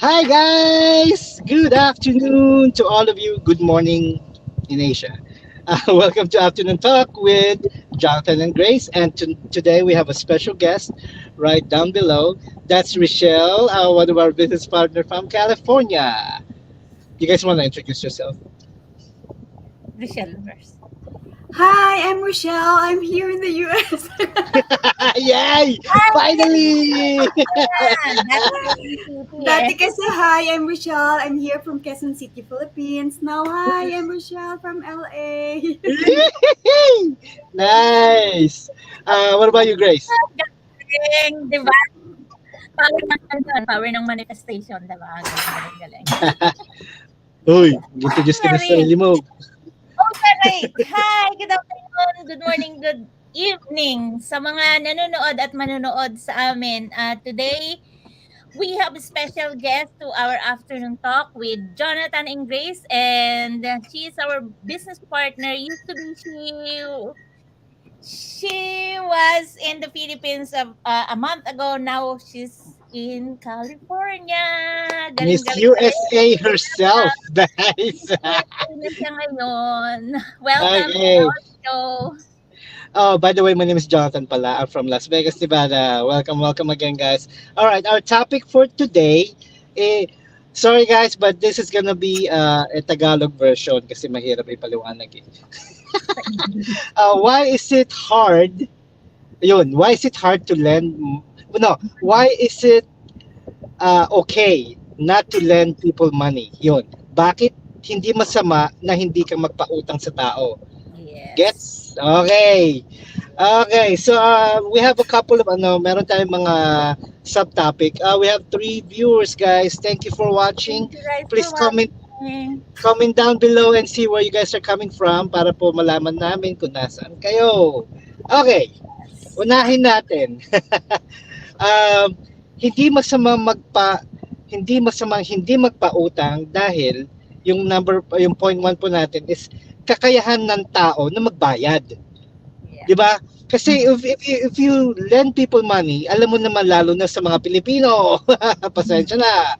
Hi guys! Good afternoon to all of you. Good morning in Asia. Welcome to Afternoon Talk with Jonathan and Grace. And today we have a special guest right down below. That's Rochelle, one of our business partner from California. You guys want to introduce yourself? Rochelle first. Hi, I'm Rochelle. I'm here in the US. Yay! Finally! That's very city eh. Dati kasi, hi, I'm Rochelle. I'm here from Quezon City, Philippines. Now, hi, I'm Rochelle from LA. Nice! What about you, Grace? Galing, di ba? Power ng manifestation, di ba? Galing, galing. Uy, introduce ka na sa sarili mo. Okay, hi, good afternoon, good morning, good evening sa mga nanonood at manonood sa amin. Today, we have a special guest to our afternoon talk with Jonathan and Grace, and she is our business partner. Used to be she was in the Philippines a month ago. Now she's in California. Miss Galing-galing USA herself, guys. na siya ngayon. Welcome to Okay. our show. Oh, by the way, my name is Jonathan pala. I'm from Las Vegas, Nevada. Welcome again, guys. All right, our topic for today, eh, sorry guys, but this is gonna be a Tagalog version kasi mahirap ipaliwanag eh. Why is it hard? Why is it hard to lend? No, why is it okay not to lend people money? Bakit hindi masama na hindi ka magpautang sa tao? Yes. Gets? Okay. Okay, so we have a couple of meron tayong mga subtopic. We have 3 viewers, guys. Thank you for watching. Thank you guys Please for comment watching. comment down below and see where you guys are coming from para po malaman namin kung nasaan kayo. Okay, unahin natin. um, hindi masama hindi magpautang dahil yung point one po natin is kakayahan ng tao na magbayad. Yeah. 'Di ba? Kasi if you lend people money, alam mo naman lalo na sa mga Pilipino, pasensya na.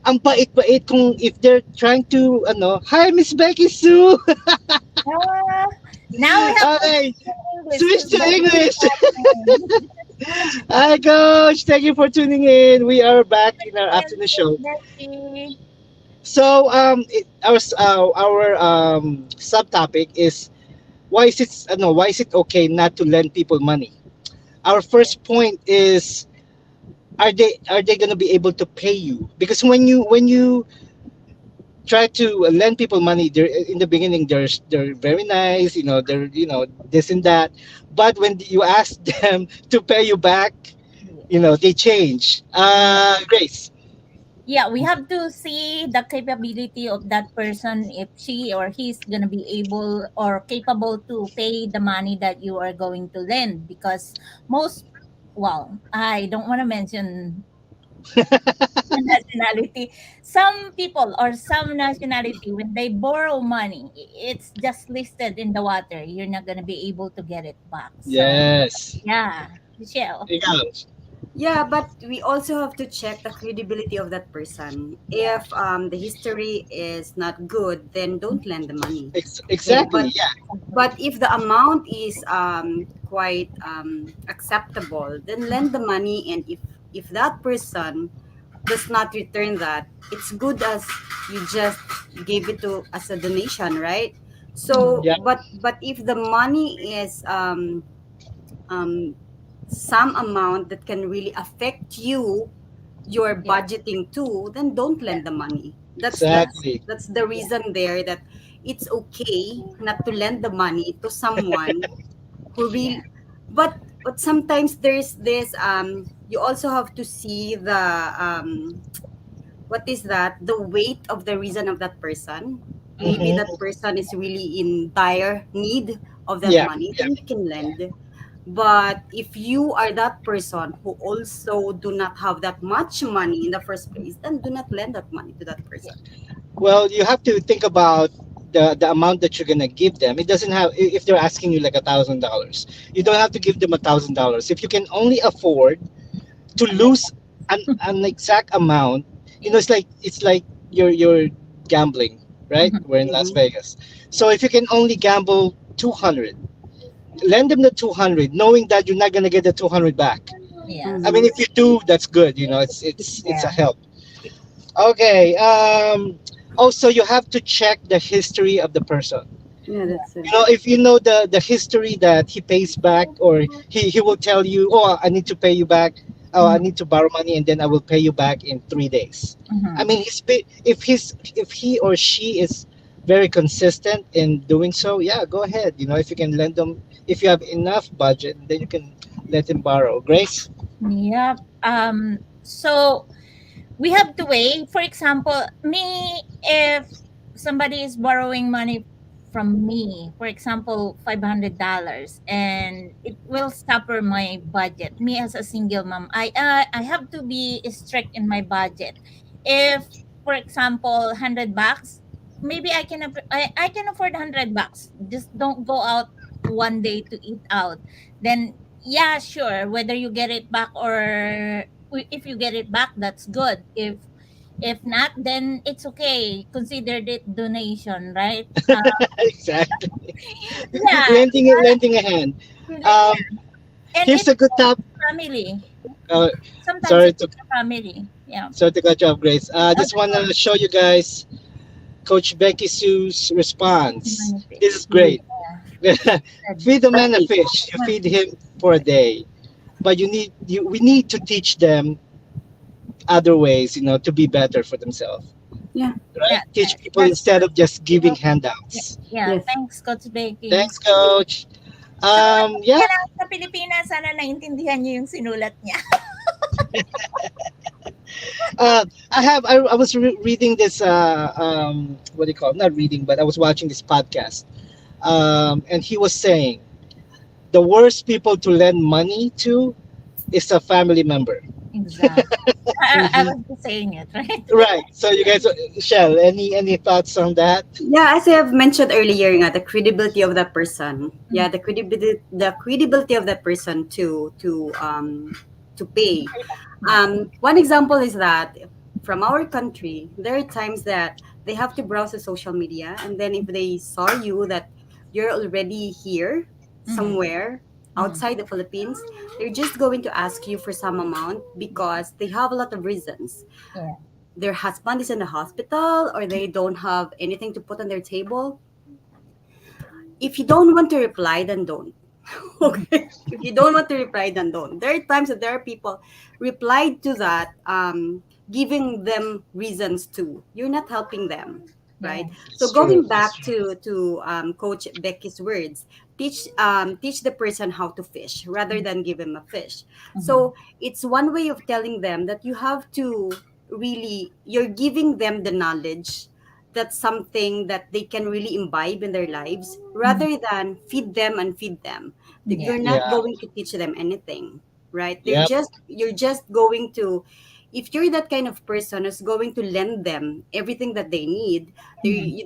Ang bait-bait kung if they're trying to hi Miss Becky Sue. Now we have Okay, English. switch to English. Hi coach, thank you for tuning in. We are back in our afternoon show. Becky. So our subtopic is why is it okay not to lend people money? Our first point is are they going to be able to pay you? Because when you try to lend people money, they're in the beginning they're very nice, they're this and that, but when you ask them to pay you back, they change. Grace. Yeah, we have to see the capability of that person if she or he's gonna be able or capable to pay the money that you are going to lend because I don't want to mention nationality. Some people or some nationality when they borrow money, it's just listed in the water. You're not gonna be able to get it back. So Yes. yeah, Michelle. Ikaw. Yeah, but we also have to check the credibility of that person. Yeah. If the history is not good, then don't lend the money. Exactly. But Yeah. but if the amount is quite acceptable, then lend the money. And if that person does not return that, it's good as you just gave it to as a donation, right? So, Yeah. but if the money is um, some amount that can really affect your Yeah. budgeting too, then don't lend the money. Exactly. That's the reason there that it's okay not to lend the money to someone who Yeah. really, but sometimes there's this you also have to see the what is that, the weight of the reason of that person. Maybe Mhm. that person is really in dire need of that Yeah. money, Yeah. then you can lend. But if you are that person who also do not have that much money in the first place, then do not lend that money to that Yeah. person. Well, you have to think about the amount that you're gonna give them. It doesn't have if they're asking you like $1,000, you don't have to give them $1,000. If you can only afford to lose an exact amount. You know, it's like you're gambling, right? Mhm. We're in Las Mm-hmm. Vegas. So if you can only gamble 200, lend them the 200, knowing that you're not gonna get the 200 back. I Yes. mean, Mm-hmm. if you do, that's good. You know, it's a Yeah. help. Okay. Also, you have to check the history of the person. Yeah, Yeah. that's it. You know, if you know the history that he pays back, or he will tell you, oh, I need to pay you back. Oh, I Mhm. need to borrow money, and then I will pay you back in 3 days. I Mhm. mean, if he or she is very consistent in doing so, yeah, go ahead. You know, if you can lend them, if you have enough budget, then you can let him borrow. Grace. Yep. So we have to weigh. For example, me, if somebody is borrowing money from me, for example, $500, and it will scupper my budget. Me as a single mom, I have to be strict in my budget. If, for example, $100, maybe I can afford $100. Just don't go out one day to eat out. Then yeah, sure. Whether you get it back or if you get it back, that's good. If not, then it's okay. Consider it donation, right? Exactly. Yeah, Lending a hand. yeah. Um, And here's it's a good top. family. Uh, Sometimes sorry it's to family. Yeah. sorry to cut you off, Grace. I just want That's to show you guys Coach Becky Sue's response. good. This is Mm. great. Good. Feed a That's man a it. fish. You feed him for a day, but we need to teach them other ways, to be better for themselves. Yeah. Right? Yeah, Teach people that's instead of just giving true. Yeah, handouts. yeah. Yes. Thanks, Coach Becky. Thanks, Coach. Sa mga Yeah. tumira sa Pilipinas, sana naintindihan niyo yung sinulat niya. I was reading this. What do you call it? Not reading, but I was watching this podcast. And he was saying the worst people to lend money to is a family member. Exactly. I Mm-hmm. was just saying it, right? Right. So you guys, Shell, any thoughts on that? Yeah, as I have mentioned earlier, nga, the credibility of that person. Mm. Yeah, the credibility of that person to pay. Yeah. One example is that from our country, there are times that they have to browse the social media, and then if they saw you that you're already here Mhm. somewhere Mhm. outside the Philippines, they're just going to ask you for some amount because they have a lot of reasons. Yeah. Their husband is in the hospital, or they don't have anything to put on their table. If you don't want to reply, then don't. Okay. If you don't want to reply, then don't. There are times that there are people replied to that, giving them reasons to. You're not helping them, Yeah. right? So It's true. going It's back true. to Coach Becky's words, teach the person how to fish rather than give him a fish. Mhm. So it's one way of telling them that you have to really, you're giving them the knowledge, that's something that they can really imbibe in their lives Mhm. rather than feed them and feed them. That Yeah. you're not Yeah. going to teach them anything, right? Yep. You're just going to, if you're that kind of person who's going to lend them everything that they need, Mhm.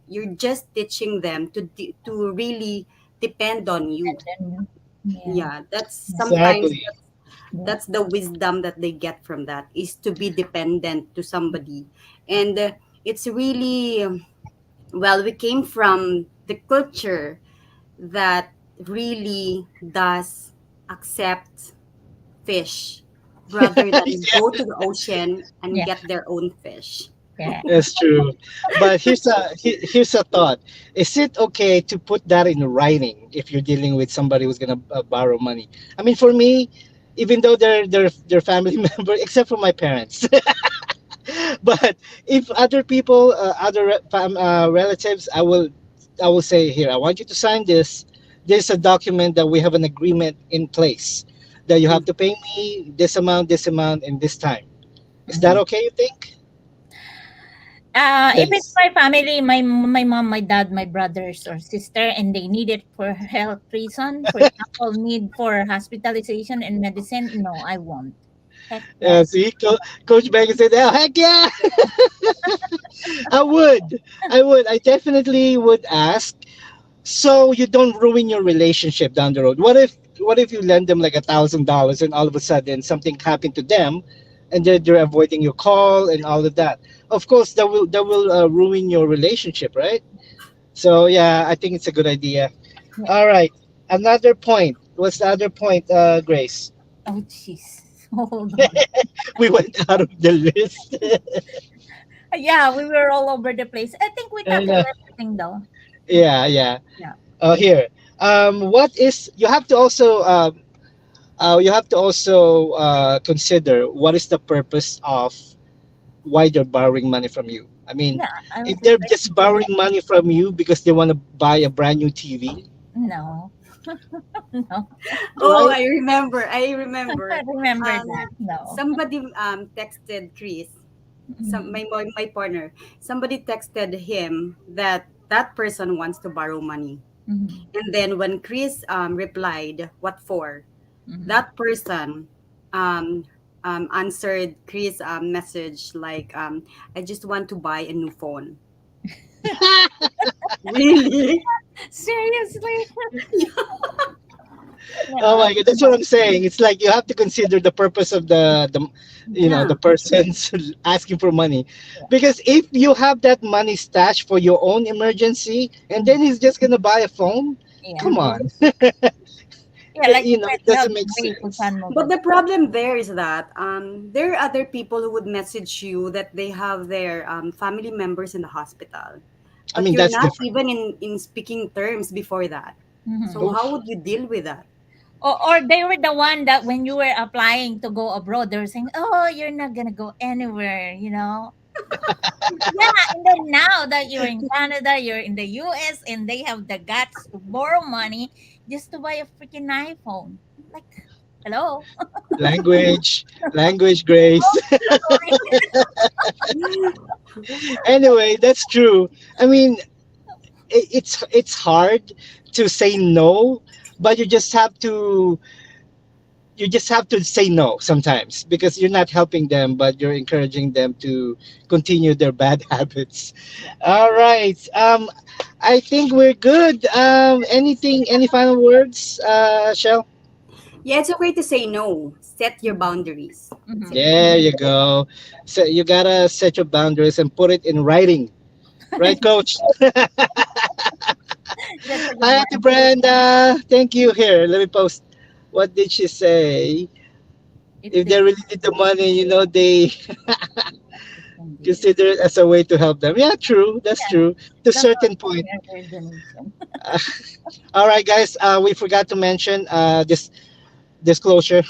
you're just teaching them to really depend on you. And then, yeah. Yeah, that's Yeah. sometimes Exactly. Yeah. that's the wisdom that they get from that, is to be dependent to somebody. And it's really, well, we came from the culture that really does accept fish rather than Yeah, go to the ocean and Yeah. get their own fish. Yeah. that's true. But here's a thought. Is it okay to put that in writing if you're dealing with somebody who's gonna borrow money? I mean, for me, even though they're family member, except for my parents. But if other people, relatives, I will say, here, I want you to sign this. There's a document that we have an agreement in place that you have to pay me this amount, and this time. Is that Mhm. okay? You think? If it's Thanks. my family, my mom, my dad, my brothers or sister, and they need it for health reason, for example, need for hospitalization and medicine, no, I won't. Heck no. See, Coach Becky said, "Oh, heck yeah, I would, I definitely would ask, so you don't ruin your relationship down the road. What if you lend them like $1,000 and all of a sudden something happened to them? and they're avoiding your call and all of that. Of course, that will ruin your relationship, right? So yeah, I think it's a good idea. Yeah. All right, another point. What's the other point, Grace? Oh, jeez. Hold on. We went out of the list. Yeah, we were all over the place. I think we I tackled know. everything though. Yeah, yeah. Yeah. Here. What is you have to also consider what is the purpose of why they're borrowing money from you. I mean, Yeah, I was if they're expecting just to borrowing know. money from you because they want to buy a brand new TV, No, no. Oh, right? I remember. I remember that. Um, No. somebody texted Chris, Mhm. my partner. Somebody texted him that that person wants to borrow money, Mhm. and then when Chris replied, "What for?" Mhm. that person um, answered Chris' message like, "I just want to buy a new phone." Really? Seriously? Oh Yeah. my god, that's what I'm saying. It's like you have to consider the purpose of Yeah. the person's asking for money, Yeah. because if you have that money stashed for your own emergency, and then Mhm. he's just gonna buy a phone, Yeah. come on, Yeah, like you it said, doesn't make Grace, sense. saan mo ba? But the problem there is that there are other people who would message you that they have their family members in the hospital, I but mean, you're that's not different. even in speaking terms before that. So Mhm. how Oof. would you deal with that? Or they were the one that when you were applying to go abroad, they were saying, "Oh, you're not gonna go anywhere," you know. Yeah, and then now that you're in Canada, you're in the US, and they have the guts to borrow money just to buy a freaking iPhone. Like, hello? Language, Grace. Sorry. Anyway, that's true. I mean, it's hard to say no, but you just have to say no sometimes, because you're not helping them, but you're encouraging them to continue their bad habits. Yeah. All right. I think we're good. Any final words, Shell? Yeah, it's okay to say no. Set your boundaries. That's it. Mhm. There you go. So you gotta set your boundaries and put it in writing, right, Coach? That's a good Hi, Ate one. Brenda. Thank you. Here, let me post. What did she say? If If they they really need the money, they can do it. consider it as a way to help them. Yeah, true. That's Yeah, true. To a that's certain also point. their donation. All right, guys. We forgot to mention this disclosure.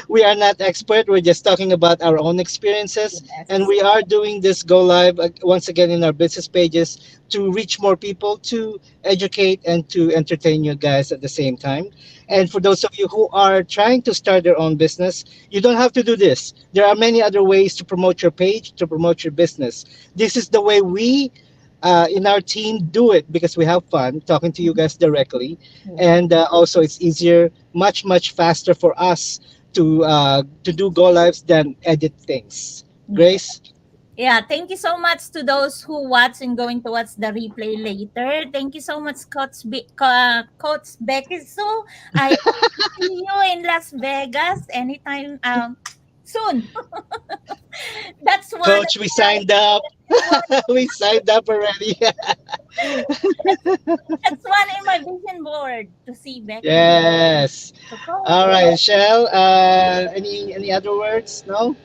We are not expert. We're just talking about our own experiences, and Yes. we are doing this go live once again in our business pages to reach more people, to educate and to entertain you guys at the same time. Yeah. And for those of you who are trying to start their own business, you don't have to do this. There are many other ways to promote your page, to promote your business. This is the way we in our team do it, because we have fun talking to you Mhm. guys directly, Yeah. and also it's easier, much faster for us to do go lives than edit things. Yeah. Grace. Yeah, thank you so much to those who watch and going to watch the replay later. Thank you so much, Coach Becky. So I hope to see you in Las Vegas anytime soon. That's one. Coach, we signed up. That's one. We signed up already. That's one in my vision board to see Becky. Yes. So, Coach. All right, Shell. Any other words? No.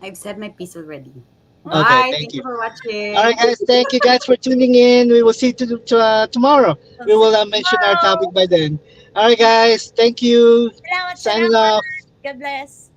I've said my piece already. Okay. Okay, Bye. thank Thank you you. for All right, watching. guys. Thank you guys for tuning in. We will see you tomorrow. So We see will you mention our topic tomorrow. by then. All right, guys. Thank you. Salamat, Signing salamat. off. God bless.